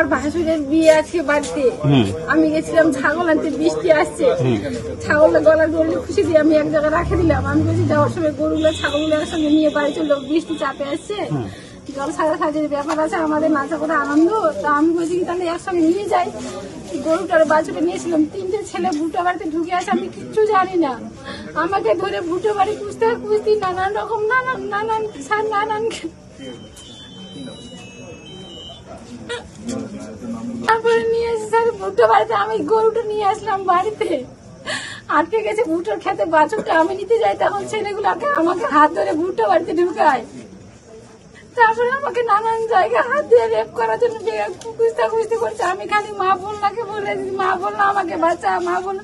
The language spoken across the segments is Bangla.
আমার ভাসুরের বিয়ে আছে বাড়িতে। আমি গেছিলাম ছাগল আনতে, বৃষ্টি আসছে, ছাগলের গলার দড়ি খুশি দিয়ে আমি এক জায়গায় রাখে দিলাম। আমি বলছি যাওয়ার সময় গরুগুলো ছাগলগুলো একসঙ্গে নিয়ে বাড়ি চললো, বৃষ্টি চাপে আসছে, জল সাজা সাজের ব্যাপার আছে, আমাদের নাচা করে আনন্দ। তা আমি বলছি কি তাহলে একসঙ্গে নিয়ে যাই। গরুটার বাছুরে নিয়েছিলাম, 3টে ছেলে ভুটো বাড়িতে ঢুকে আছে, আমি কিচ্ছু জানি না। আমাকে ধরে ভুটো বাড়ি খুঁজতে নানান রকম নানান তারপরে নিয়ে এসে স্যার ভুট্টো বাড়িতে আমি গরুটা নিয়ে আসলাম বাড়িতে। আটকে গেছে ভুট্টোর খেতে, বাছুরটা আমি নিতে যাই, তখন ছেলেগুলোকে আমাকে হাত ধরে ভুট্টো বাড়িতে ঢুকায়। তারপরে আমাকে নানান জায়গায় হাত দিয়ে রেপ করার জন্য খুঁজতে করছে। আমি খালি মা বললাকে বলে, মা বললো আমাকে বাঁচা, মা বললো।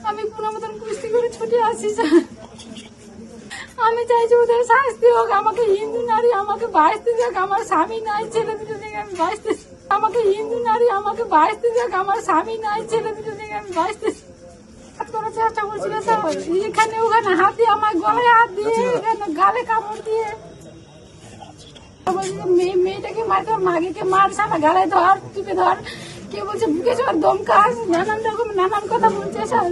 আমি কোনো মতন কুস্তি করে ছুটে আসি স্যার। আমি চাইছি ওদের শাস্তি হোক, আমাকে হিন্দু নারী আমাকে বাঁচতে দেখ, আমার স্বামী নাই, ছেলে দুটো থেকে আমি বাঁচতে, আমাকে হিন্দু নারী আমাকে বাঁচতে দেখ, আমার স্বামী নাই, ছেলে দুটো থেকে আমি বাঁচতে করার চেষ্টা করছিল স্যার। এখানে ওখানে হাত দিয়ে, আমার গলায় হাত দিয়ে, এখানে গালে কামড় দিয়ে, মেয়েটাকে মারতে, মাগিকে মার, সারা গালায় ধর, টিপে ধর, কে বলছে বুকে চর, দমকা, নানান রকম নানান কথা বলছে স্যার।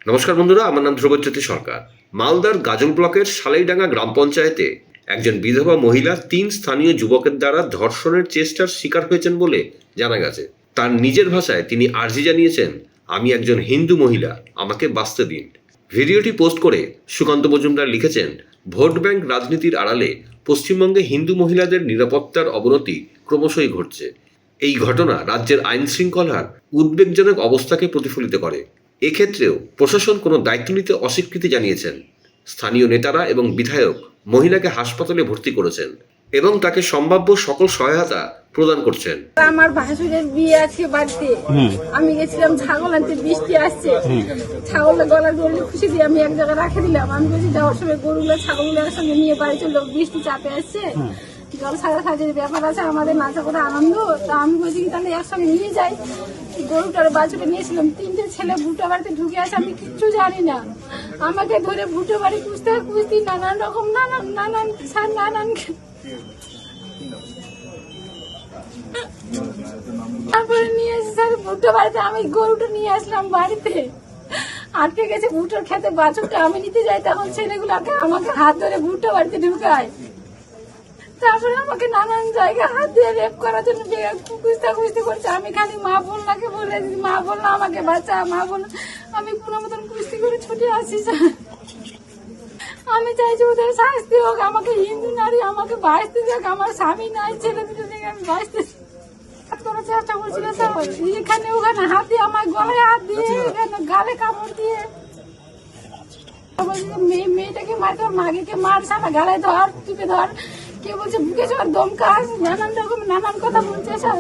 নমস্কার বন্ধুরা, আমার নাম ধ্রুবজ্যোতি সরকার। মালদার গাজল ব্লকের সালাইডাঙ্গা গ্রাম পঞ্চায়েতে একজন বিধবা মহিলা 3 স্থানীয় যুবকের দ্বারা ধর্ষণের চেষ্টার শিকার হয়েছেন বলে জানা গেছে। তার নিজের ভাষায় তিনি আর্জি জানিয়েছেন, আমি একজন হিন্দু মহিলা, আমাকে বাঁচতে দিন। ভিডিওটি পোস্ট করে সুকান্ত মজুমদার লিখেছেন, ভোট ব্যাংক রাজনীতির আড়ালে পশ্চিমবঙ্গে হিন্দু মহিলাদের নিরাপত্তার অবনতি ক্রমশই ঘটছে। এই ঘটনা রাজ্যের আইন শৃঙ্খলার উদ্বেগজনক অবস্থাকে প্রতিফলিত করে। এক্ষেত্রেও প্রশাসন কোনো দায়িত্ব নিতে অস্বীকৃতি জানিয়েছেন। স্থানীয় নেতারা এবং বিধায়ক মহিলাকে হাসপাতালে ভর্তি করেছেন এবং তাকে সম্ভাব্য সকল সহায়তা প্রদান করছেন। আমার ভাসুরের বিয়ে আছে বাড়িতে। আমি গেছিলাম ছাগল আনতে, বৃষ্টি আসছে, ছাগলের গলার দড়ি খুশি দিয়ে আমি এক জায়গায় রাখে দিলাম। আমি বলছি যাওয়ার সময় গরুগুলো ছাগলগুলো একসঙ্গে নিয়ে বাড়ি চললো, বৃষ্টি চাপে আসছে, জল সাজা সাজের ব্যাপার আছে, আমাদের নাচা করে আনন্দ। তা আমি বলছি কি তাহলে একসঙ্গে নিয়ে যাই। গরুটার বাছুরে নিয়েছিলাম, 3টে ছেলে ভুটো বাড়িতে ঢুকে আছে, আমি কিচ্ছু জানি না। আমাকে ধরে ভুটো বাড়ি খুঁজতে নানান রকম নানান তারপরে নিয়ে এসে স্যার ভুট্টো বাড়িতে আমি গরুটা নিয়ে আসলাম বাড়িতে। আটকে গেছে ভুট্টোর খেতে, বাছুরটা আমি নিতে যাই, তখন ছেলেগুলোকে আমাকে হাত ধরে ভুট্টো বাড়িতে ঢুকায়। তারপরে আমাকে নানান জায়গায় হাত দিয়ে রেপ করার জন্য খুঁজতে করছে। আমি খালি মা বললাকে বলে, মা বললো আমাকে বাঁচা, মা বললো। আমি কোনো মতন কুস্তি করে ছুটে আসি স্যার। আমি চাইছি ওদের শাস্তি হোক, আমাকে হিন্দু নারী আমাকে বাঁচতে দেখ, আমার স্বামী নাই, ছেলে দুটো থেকে আমি বাঁচতে করার চেষ্টা করছিল স্যার। এখানে ওখানে হাত দিয়ে, আমার গলায় হাত দিয়ে, এখানে গালে কামড় দিয়ে, মেয়েটাকে মারতে, মাগিকে মার, সারা গালায় ধর, টিপে ধর, কে বলছে বুকে চর, দমকা, নানান রকম নানান কথা বলছে স্যার।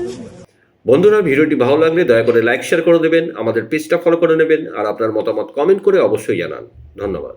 বন্ধুরা, ভিডিওটি ভালো লাগলে দয়া করে লাইক শেয়ার করে দেবেন, আমাদের পেজটা ফলো করে নেবেন আর আপনার মতামত কমেন্ট করে অবশ্যই জানান। ধন্যবাদ।